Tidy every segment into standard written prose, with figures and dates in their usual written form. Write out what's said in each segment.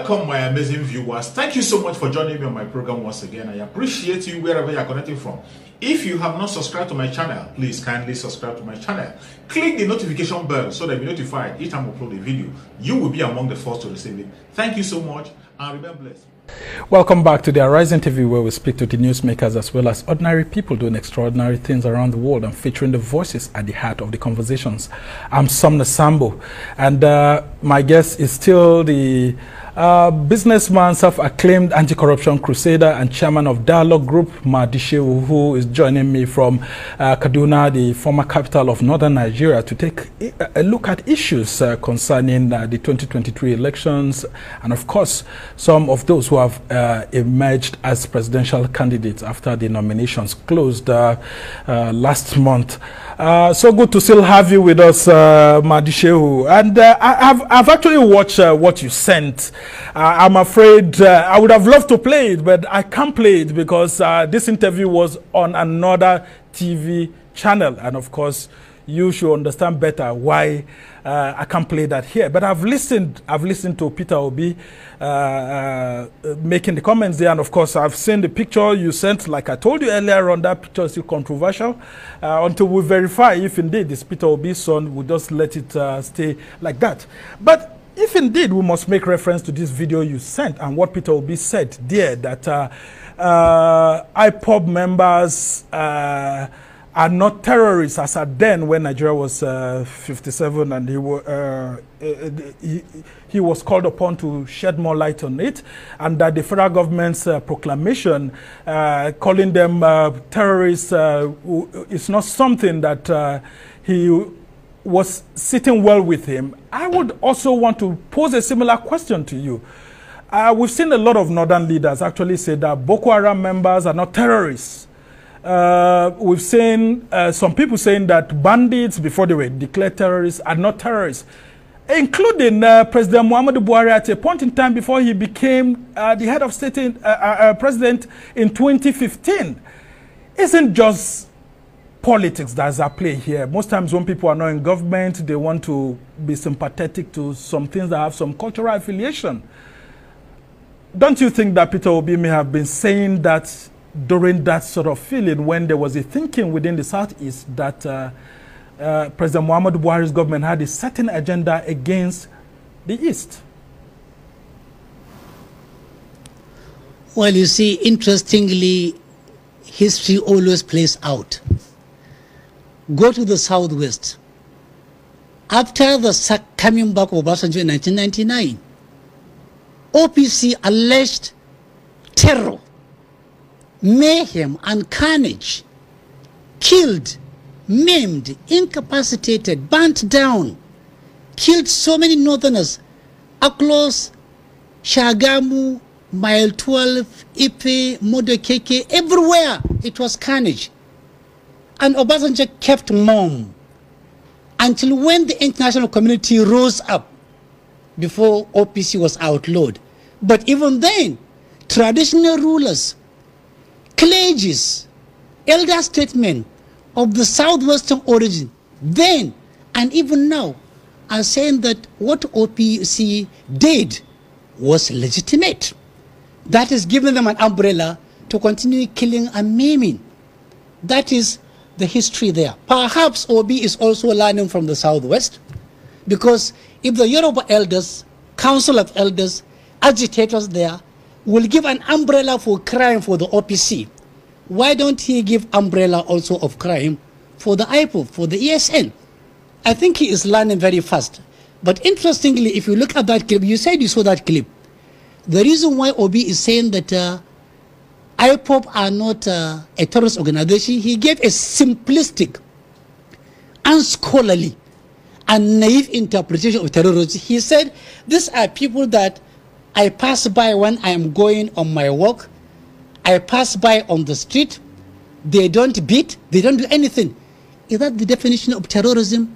Welcome, my amazing viewers. Thank you so much for joining me on my program once again. I appreciate you wherever you are connecting from. If you have not subscribed to my channel, please kindly subscribe to my channel. Click the notification bell so that you're notified each time I upload a video. You will be among the first to receive it. Thank you so much and remain blessed. Welcome back to the Arising TV, where we speak to the newsmakers as well as ordinary people doing extraordinary things around the world and featuring the voices at the heart of the conversations. I'm Sumner Sambo, and my guest is still the businessman, self-acclaimed anti-corruption crusader and chairman of Dialogue Group, Madishewu, who is joining me from Kaduna, the former capital of northern Nigeria, to take a look at issues concerning the 2023 elections and, of course, some of those who have emerged as presidential candidates after the nominations closed last month. So good to still have you with us, Madishewu. And I've actually watched what you sent. I'm afraid I would have loved to play it, but I can't play it because this interview was on another TV channel. And of course, you should understand better why I can't play that here. But I've listened to Peter Obi making the comments there, and of course I've seen the picture you sent. Like I told you earlier on, that picture is still controversial until we verify if indeed this Peter Obi's son. We'll just let it stay like that. But if indeed we must make reference to this video you sent and what Peter Obi said there, that IPOB members are not terrorists as at then when Nigeria was 57, and he was called upon to shed more light on it, and that the federal government's proclamation calling them terrorists is not something that he was sitting well with him. I would also want to pose a similar question to you. We've seen a lot of northern leaders actually say that Boko Haram members are not terrorists. We've seen some people saying that bandits, before they were declared terrorists, are not terrorists, including President Muhammadu Buhari at a point in time before he became the head of state president in 2015. Isn't just politics that's at play here. Most times when people are not in government, they want to be sympathetic to some things that have some cultural affiliation. Don't you think that Peter Obi may have been saying that during that sort of feeling, when there was a thinking within the Southeast that President Muhammadu Buhari's government had a certain agenda against the East? Well, you see, interestingly, history always plays out. Go to the Southwest. After the coming back of Obasanjo in 1999, OPC alleged terror, mayhem and carnage, killed, maimed, incapacitated, burnt down, killed so many northerners across Shagamu, Mile 12, Ipe, Modokeke, everywhere it was carnage. And Obasanjo kept mum until when the international community rose up before OPC was outlawed. But even then, traditional rulers, clergies, elder statesmen of the southwestern origin, then and even now, are saying that what OPC did was legitimate. That is giving them an umbrella to continue killing and maiming. That is the history there. Perhaps Obi is also learning from the Southwest, because if the Yoruba elders, Council of Elders, agitators there will give an umbrella for crime for the OPC, why don't he give umbrella also of crime for the IPOB, for the ESN? I think he is learning very fast. But interestingly, if you look at that clip, you said you saw that clip. The reason why Obi is saying that IPOB are not a terrorist organization, he gave a simplistic, unscholarly, and naive interpretation of terrorism. He said, these are people that I pass by when I am going on my walk. I pass by on the street. They don't beat. They don't do anything. Is that the definition of terrorism?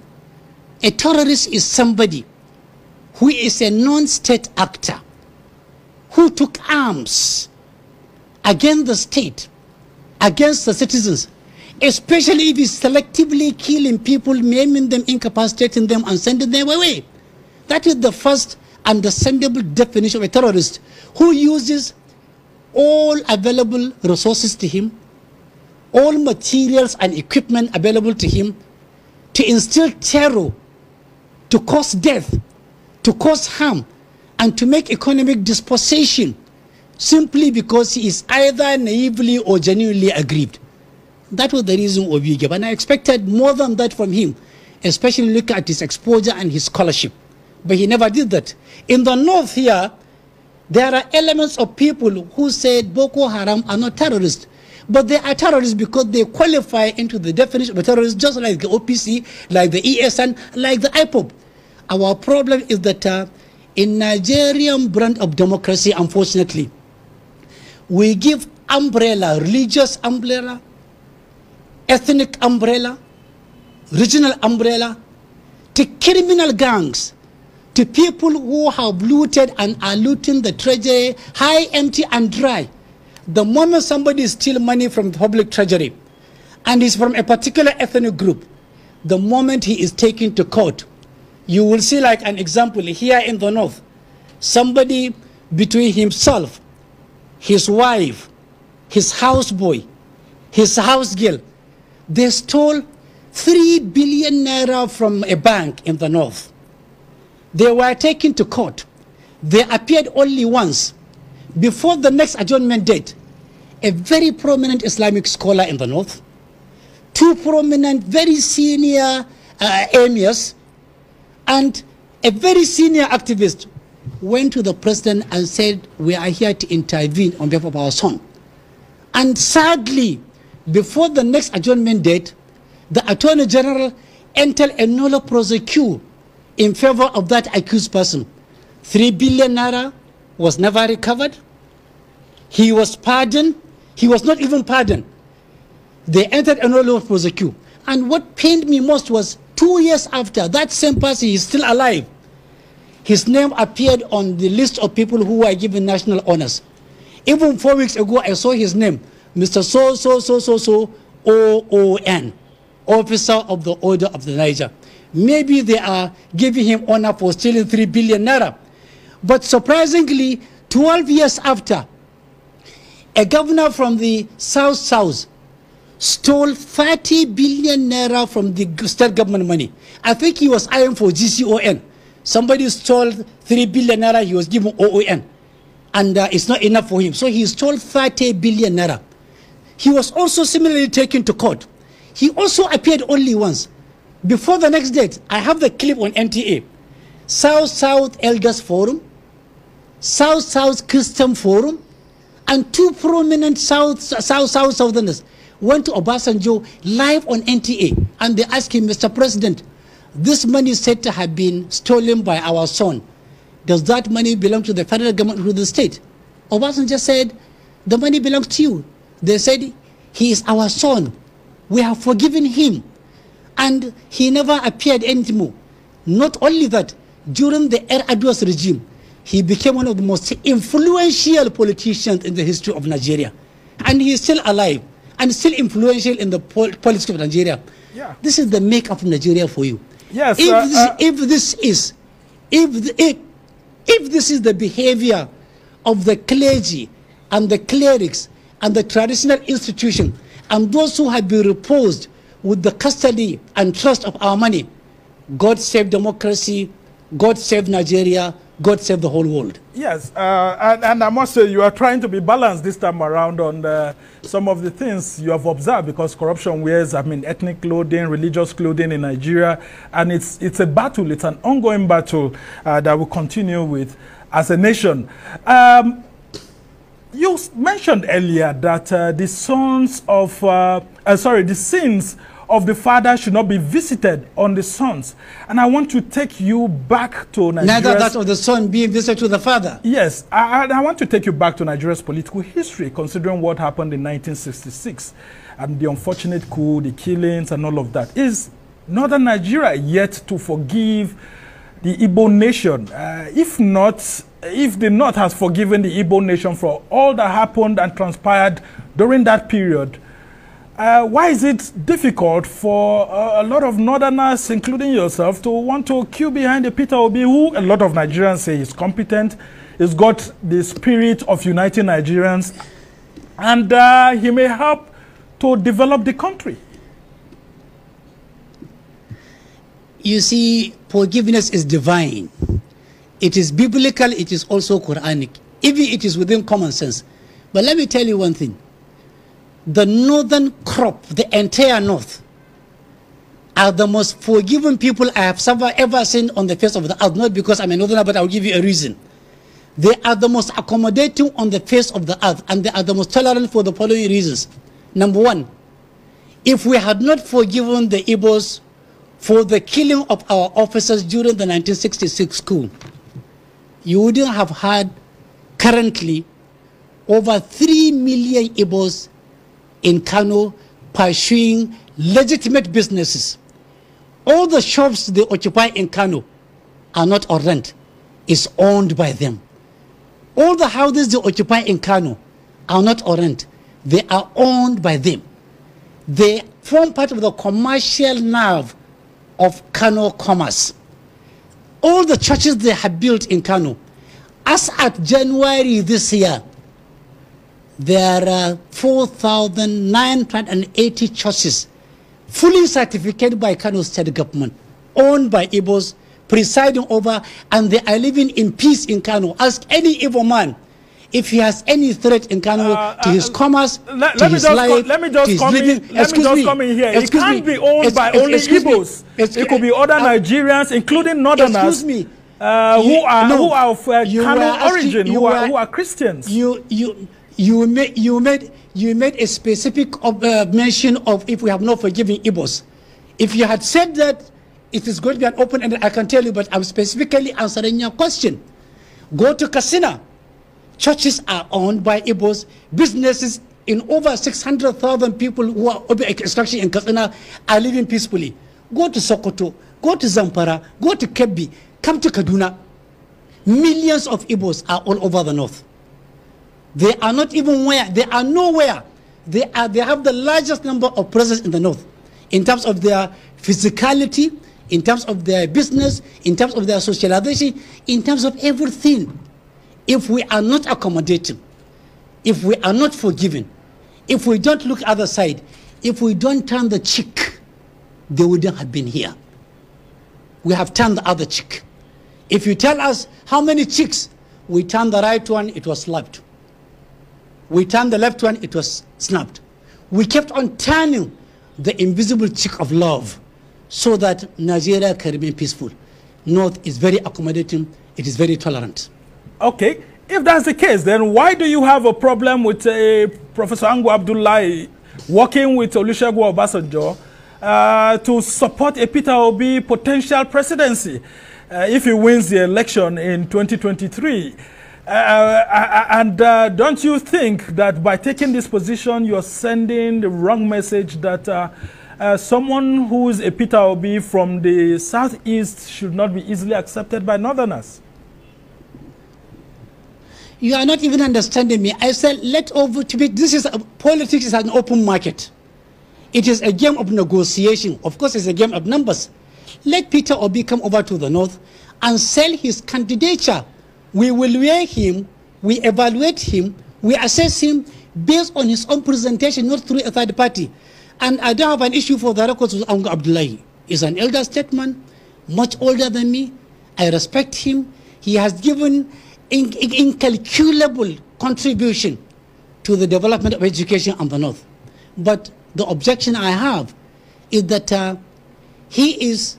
A terrorist is somebody who is a non-state actor, who took arms against the state, against the citizens, especially if he's selectively killing people, maiming them, incapacitating them, and sending them away. That is the first understandable definition of a terrorist who uses all available resources to him, all materials and equipment available to him, to instill terror, to cause death, to cause harm, and to make economic dispossession simply because he is either naively or genuinely aggrieved. That was the reason Obi gave, and I expected more than that from him, especially looking at his exposure and his scholarship. But he never did that. In the north here, there are elements of people who said Boko Haram are not terrorists. But they are terrorists because they qualify into the definition of a terrorist, just like the OPC, like the ESN, like the IPOB. Our problem is that in Nigerian brand of democracy, unfortunately, we give umbrella, religious umbrella, ethnic umbrella, regional umbrella, to criminal gangs, to people who have looted and are looting the treasury high, empty, and dry. The moment somebody steals money from the public treasury and is from a particular ethnic group, the moment he is taken to court, you will see, like an example here in the north, somebody between himself, his wife, his houseboy, his house girl, they stole 3 billion naira from a bank in the north. They were taken to court. They appeared only once. Before the next adjournment date, a very prominent Islamic scholar in the north, 2 prominent, very senior emirs, and a very senior activist went to the president and said, we are here to intervene on behalf of our son. And sadly, before the next adjournment date, the Attorney General entered a nolle prosequi in favor of that accused person. 3 billion naira was never recovered. He was pardoned. He was not even pardoned. They entered a nolle prosequi. And what pained me most was 2 years after, that same person is still alive. His name appeared on the list of people who were given national honors. Even 4 weeks ago, I saw his name, Mr. OON, Officer of the Order of the Niger. Maybe they are giving him honor for stealing 3 billion naira. But surprisingly, 12 years after, a governor from the South stole 30 billion naira from the state government money. I think he was eyeing for GCON. Somebody stole 3 billion naira, he was given OON. And it's not enough for him. So he stole 30 billion naira. He was also similarly taken to court. He also appeared only once. Before the next date, I have the clip on NTA. South Elders Forum, South Christian Forum, and 2 prominent Southerners went to Obasanjo live on NTA, and they asked him, Mr. President, this money is said to have been stolen by our son. Does that money belong to the federal government or to the state? Obasanjo said, the money belongs to you. They said, he is our son. We have forgiven him. And he never appeared anymore. Not only that, during the Air-Aduas regime, he became one of the most influential politicians in the history of Nigeria. And he is still alive and still influential in the politics of Nigeria. Yeah. This is the makeup of Nigeria for you. Yes. If this is the behavior of the clergy and the clerics and the traditional institution and those who have been reposed with the custody and trust of our money, God save democracy, God save Nigeria, God save the whole world. Yes, and I must say you are trying to be balanced this time around on some of the things you have observed, because corruption wears, ethnic clothing, religious clothing in Nigeria, and it's a battle, it's an ongoing battle that we'll continue with as a nation. You mentioned earlier that the sins of the father should not be visited on the sons. And I want to take you back to Nigeria. Neither that of the son being visited to the father. Yes, I want to take you back to Nigeria's political history, considering what happened in 1966 and the unfortunate coup, the killings and all of that. Is Northern Nigeria yet to forgive the Igbo nation? If the North has forgiven the Igbo nation for all that happened and transpired during that period, Why is it difficult for a lot of Northerners, including yourself, to want to queue behind a Peter Obi, who a lot of Nigerians say is competent, he's got the spirit of uniting Nigerians, and he may help to develop the country? You see, forgiveness is divine. It is biblical, it is also Quranic. Even it is within common sense. But let me tell you one thing. The northern crop, the entire north, are the most forgiving people I have ever seen on the face of the earth. Not because I'm a northerner, but I'll give you a reason. They are the most accommodating on the face of the earth, and they are the most tolerant for the following reasons. Number one, if we had not forgiven the Igbos for the killing of our officers during the 1966 coup, you wouldn't have had currently over 3 million Igbos in Kano pursuing legitimate businesses. All the shops they occupy in Kano are not on rent, it's owned by them. All the houses they occupy in Kano are not on rent, they are owned by them. They form part of the commercial nerve of Kano commerce. All the churches they have built in Kano, as at January this year, there are 4,980 churches fully certificated by Kano state government, owned by Igbos, presiding over, and they are living in peace in Kano. Ask any Igbo man if he has any threat in Kano to his commerce, to his life, let me just come in here. It can't be owned by only Igbos. It could be other Nigerians, including Northerners, who are of Kano origin, who are Christians. You made a specific mention of if we have not forgiven Igbos. If you had said that, it is going to be an open-ended, I can tell you, but I'm specifically answering your question. Go to Katsina. Churches are owned by Igbos. Businesses in over 600,000 people who are over extraction in Katsina are living peacefully. Go to Sokoto, go to Zamfara, go to Kebbi, come to Kaduna. Millions of Igbos are all over the north. They are not even where, they are nowhere. They have the largest number of presence in the north in terms of their physicality, in terms of their business, in terms of their socialization, in terms of everything. If we are not accommodating, if we are not forgiving, if we don't look other side, if we don't turn the cheek, they wouldn't have been here. We have turned the other cheek. If you tell us how many cheeks, we turned the right one, it was slapped. We turned the left one, it was snapped. We kept on turning the invisible cheek of love so that Nigeria can remain peaceful. North is very accommodating, it is very tolerant. Okay, if that's the case, then why do you have a problem with Professor Ango Abdullahi working with Olusegun Obasanjo to support a Peter Obi potential presidency if he wins the election in 2023? Don't you think that by taking this position, you're sending the wrong message that someone who is a Peter Obi from the southeast should not be easily accepted by Northerners? You are not even understanding me. I said, politics is an open market. It is a game of negotiation. Of course, it's a game of numbers. Let Peter Obi come over to the north and sell his candidature. We will weigh him, we evaluate him, we assess him based on his own presentation, not through a third party. And I don't have an issue for the records with Ango Abdullahi. He's an elder statesman, much older than me. I respect him. He has given incalculable contribution to the development of education on the north. But the objection I have is that he is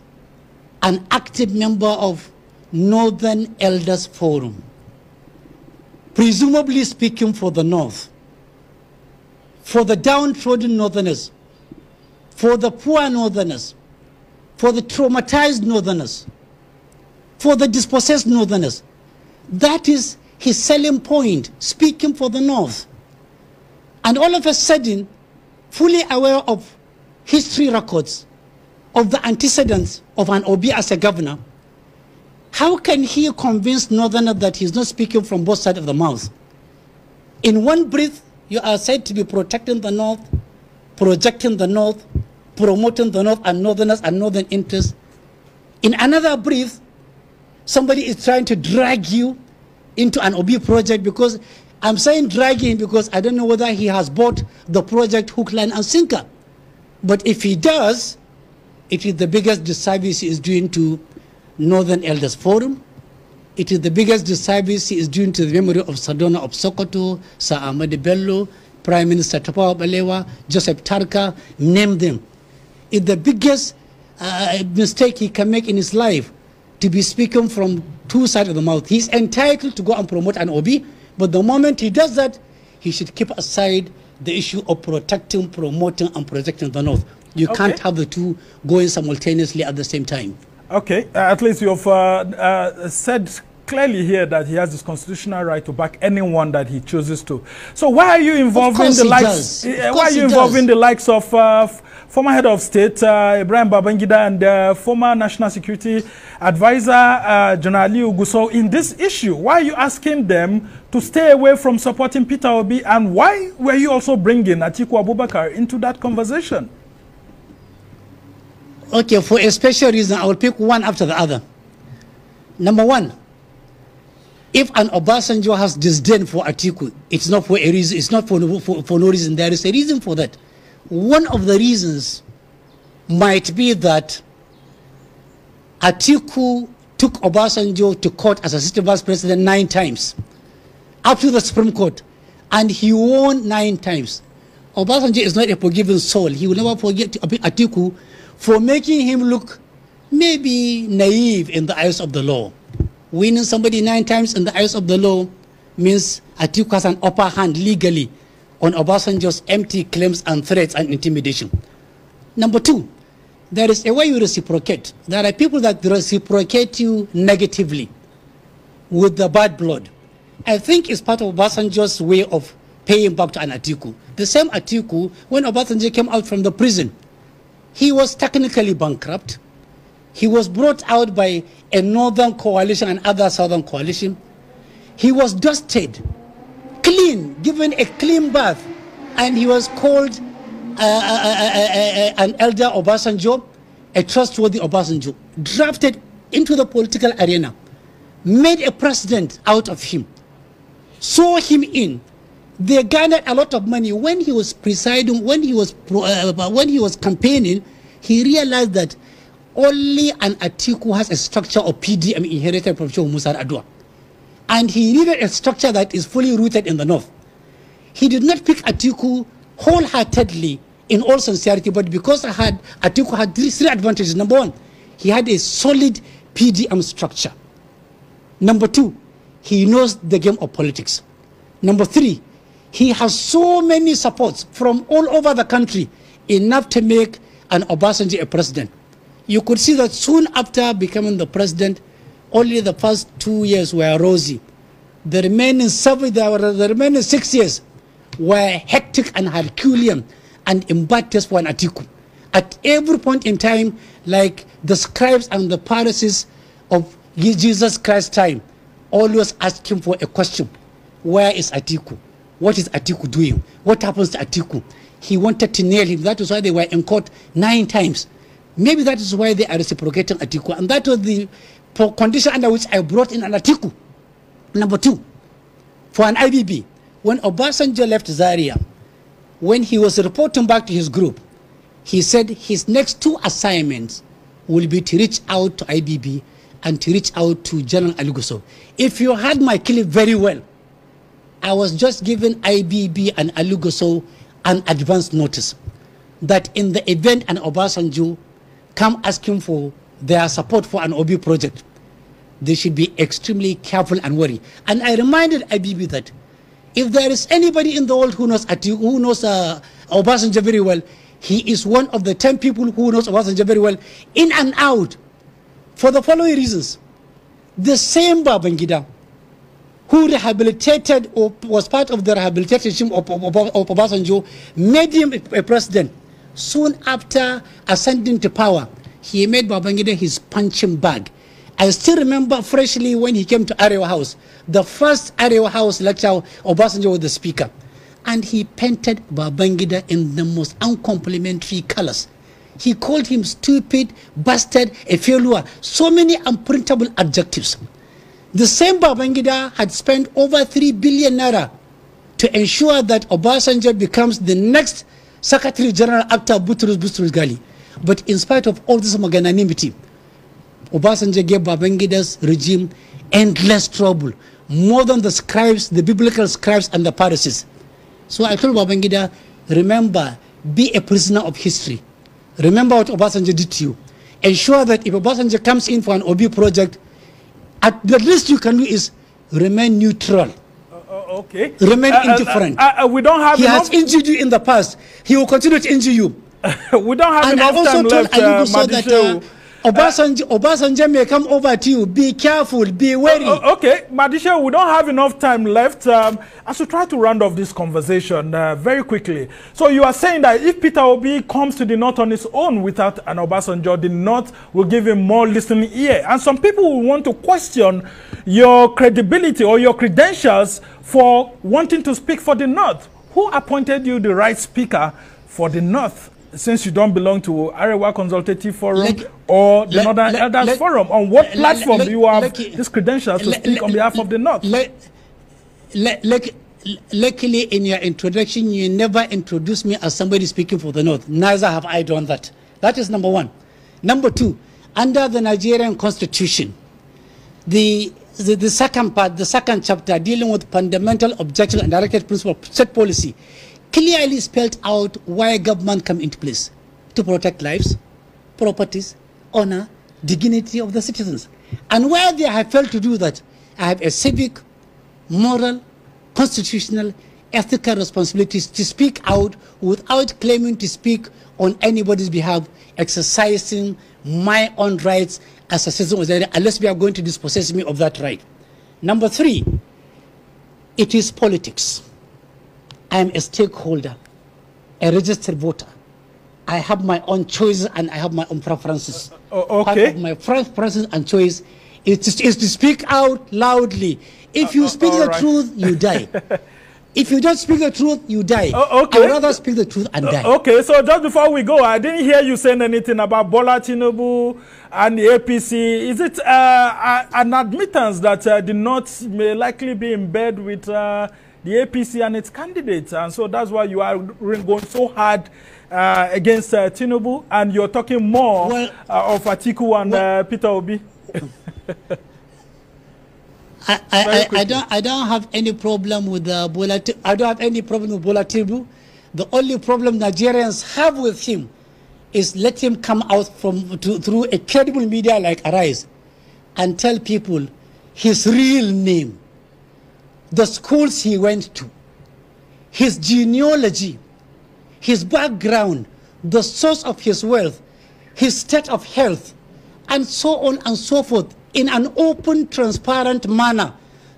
an active member of Northern Elders Forum, presumably speaking for the north, for the downtrodden northerners, for the poor northerners, for the traumatized northerners, for the dispossessed northerners. That is his selling point, speaking for the north. And all of a sudden, fully aware of history records, of the antecedents of an Obi as a governor, how can he convince Northerners that he's not speaking from both sides of the mouth? In one breath, you are said to be protecting the North. projecting the North, promoting the North and Northerners and Northern interests. In another breath, somebody is trying to drag you into an OB project, because I'm saying dragging because I don't know whether he has bought the project hook, line and sinker. But if he does, it is the biggest disservice he is doing to Northern Elders Forum. It is the biggest disservice he is doing to the memory of Sadona of Sokoto, Sir Ahmad Bello, Prime Minister Tafawa Balewa, Joseph Tarka, name them. It's the biggest mistake he can make in his life, to be speaking from two sides of the mouth. He's entitled to go and promote an OB, but the moment he does that, he should keep aside the issue of protecting, promoting, and protecting the North. You can't have the two going simultaneously at the same time. Okay, at least you've said clearly here that he has this constitutional right to back anyone that he chooses to. So why are you involving the likes? Why are you involving the likes of former head of state Ibrahim Babangida and former national security advisor General Ali Uguso in this issue? Why are you asking them to stay away from supporting Peter Obi, and why were you also bringing Atiku Abubakar into that conversation? Okay, for a special reason, I will pick one after the other. Number one, if an Obasanjo has disdain for Atiku, it's not for a reason. It's not for no reason. There is a reason for that. One of the reasons might be that Atiku took Obasanjo to court as assistant vice president 9 times, up to the Supreme Court, and he won 9 times. Obasanjo is not a forgiving soul. He will never forget Atiku for making him look maybe naive in the eyes of the law. Winning somebody 9 times in the eyes of the law means Atiku has an upper hand legally on Obasanjo's empty claims and threats and intimidation. Number 2, there is a way you reciprocate. There are people that reciprocate you negatively with the bad blood. I think it's part of Obasanjo's way of paying back to an Atiku. The same Atiku, when Obasanjo came out from the prison, he was technically bankrupt. He was brought out by a northern coalition and other southern coalition. He was dusted, clean, given a clean bath, and he was called an elder Obasanjo, a trustworthy Obasanjo, drafted into the political arena, made a president out of him, saw him in. They garnered a lot of money. When he was presiding, when he was campaigning, he realized that only an Atiku has a structure of PDM inherited from Shehu Musa Adua. And he needed a structure that is fully rooted in the North. He did not pick Atiku wholeheartedly in all sincerity, but because Atiku had three advantages. Number 1, he had a solid PDM structure. Number 2, he knows the game of politics. Number 3, he has so many supports from all over the country, enough to make an Obasanjo a president. You could see that soon after becoming the president, only the first 2 years were rosy. The remaining 6 years were hectic and Herculean and embattled for an Atiku. At every point in time, like the scribes and the Pharisees of Jesus Christ's time, always asking for a question. Where is Atiku? What is Atiku doing? What happens to Atiku? He wanted to nail him. That is why they were in court 9 times. Maybe that is why they are reciprocating Atiku. And that was the condition under which I brought in an Atiku. Number 2, for an IBB, when Obasanjo left Zaria, when he was reporting back to his group, he said his next 2 assignments will be to reach out to IBB and to reach out to General Aluguso. If you had my clip very well, I was just giving IBB and Aluguso an advance notice that in the event an Obasanjo come asking for their support for an OB project, they should be extremely careful and wary. And I reminded IBB that if there is anybody in the world who knows Obasanjo very well, he is one of the 10 people who knows Obasanjo very well, in and out, for the following reasons. The same Babangida who rehabilitated or was part of the rehabilitation of Obasanjo made him a president. Soon after ascending to power, he made Babangida his punching bag. I still remember freshly when he came to Arewa House, the first Arewa House lecture, Obasanjo was the speaker. and he painted Babangida in the most uncomplimentary colors. He called him stupid, bastard, a failure, so many unprintable adjectives. The same Babangida had spent over 3 billion naira to ensure that Obasanjo becomes the next Secretary General after Butrus Gali. But in spite of all this magnanimity, Obasanjo gave Babangida's regime endless trouble, more than the scribes, the biblical scribes and the Pharisees. So I told Babangida, remember, be a prisoner of history. Remember what Obasanjo did to you. Ensure that if Obasanjo comes in for an OB project, at the least you can do is remain neutral. Okay. Remain indifferent. We don't have He has injured you in the past. He will continue to injure you. We don't have enough time left, Madishewu. Obasanjo may come over to you. Be careful, be wary. Okay, Madishewu, we don't have enough time left. As we try to round off this conversation very quickly. So you are saying that if Peter Obi comes to the North on his own without an Obasanjo, the North will give him more listening ear. And some people will want to question your credibility or your credentials for wanting to speak for the North. Who appointed you the right speaker for the North? Since you don't belong to Arewa Consultative Forum or the Northern Elders Forum, on what platform do you have these credentials to speak on behalf of the North? Luckily, in your introduction, you never introduced me as somebody speaking for the North. Neither have I done that. That is number one. Number two, under the Nigerian Constitution, the second part, the second chapter dealing with fundamental objectives and directed principle of state policy, clearly spelled out why government come into place: to protect lives, properties, honor, dignity of the citizens. And where they have failed to do that, I have a civic, moral, constitutional, ethical responsibility to speak out without claiming to speak on anybody's behalf, exercising my own rights as a citizen of Nigeria, unless we are going to dispossess me of that right. Number three, it is politics. I am a stakeholder, a registered voter. I have my own choices and I have my own preferences. Okay. Part of my preferences and choice is to speak out loudly. If you speak the truth, you die. If you don't speak the truth, you die. Okay. I would rather speak the truth and die. Okay, so just before we go, I didn't hear you saying anything about Bola Tinubu and the APC. Is it an admittance that the North may likely be in bed with the APC and its candidates, and so that's why you are going so hard against Tinubu, and you're talking more of Atiku and Peter Obi? I don't have any problem with Bola. I don't have any problem with Bola Tinubu. The only problem Nigerians have with him is let him come out through a credible media like Arise and tell people his real name, the schools he went to, his genealogy, his background, the source of his wealth, his state of health, and so on and so forth, in an open, transparent manner,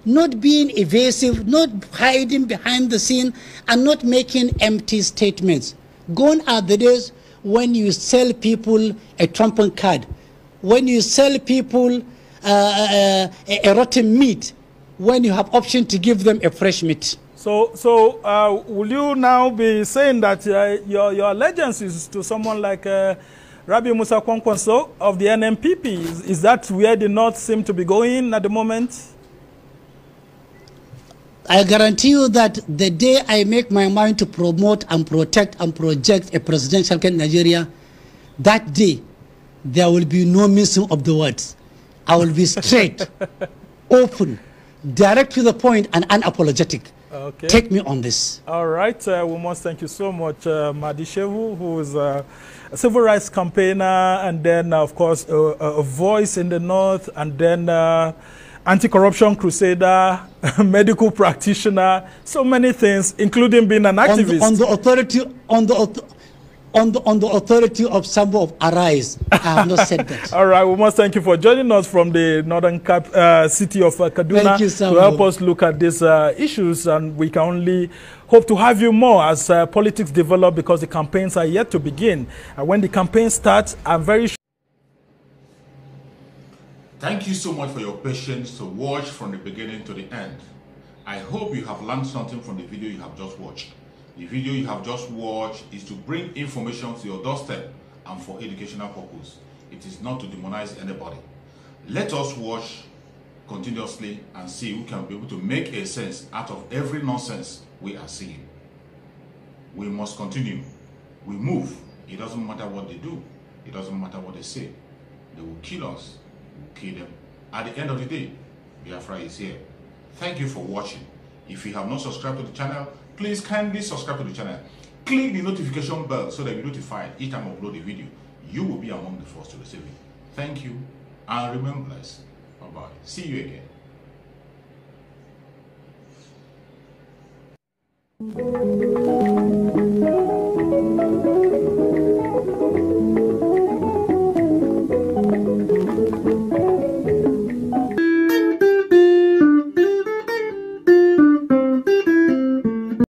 not being evasive, not hiding behind the scene, and not making empty statements. Gone are the days when you sell people a trumpet card, when you sell people a rotten meat, when you have option to give them a fresh meat. So will you now be saying that your allegiance is to someone like Rabbi Musa Kwankwaso of the NMPP? Is that where the North seem to be going at the moment? I guarantee you that the day I make my mind to promote and protect and project a presidential candidate in Nigeria, that day there will be no missing of the words. I will be straight, open, direct to the point, and unapologetic. Okay. Take me on this. All right. We must thank you so much, Madishewu, who is a civil rights campaigner, and then, of course, a voice in the North, and then anti-corruption crusader, medical practitioner, so many things, including being an activist. On the authority of some of Arise, I have not said that. All right, we must thank you for joining us from the northern city of Kaduna to help us look at these issues, and we can only hope to have you more as politics develop, because the campaigns are yet to begin. And when the campaign starts, I'm very sure. Thank you so much for your patience to watch from the beginning to the end. I hope you have learned something from the video you have just watched. The video you have just watched is to bring information to your doorstep and for educational purpose. It is not to demonize anybody. Let us watch continuously and see who can be able to make a sense out of every nonsense we are seeing. We must continue. We move. It doesn't matter what they do. It doesn't matter what they say. They will kill us. We will kill them. At the end of the day, Biafra is here. Thank you for watching. If you have not subscribed to the channel, please kindly subscribe to the channel. Click the notification bell so that you're notified each time I upload a video. You will be among the first to receive it. Thank you and remain blessed. Bye-bye. See you again.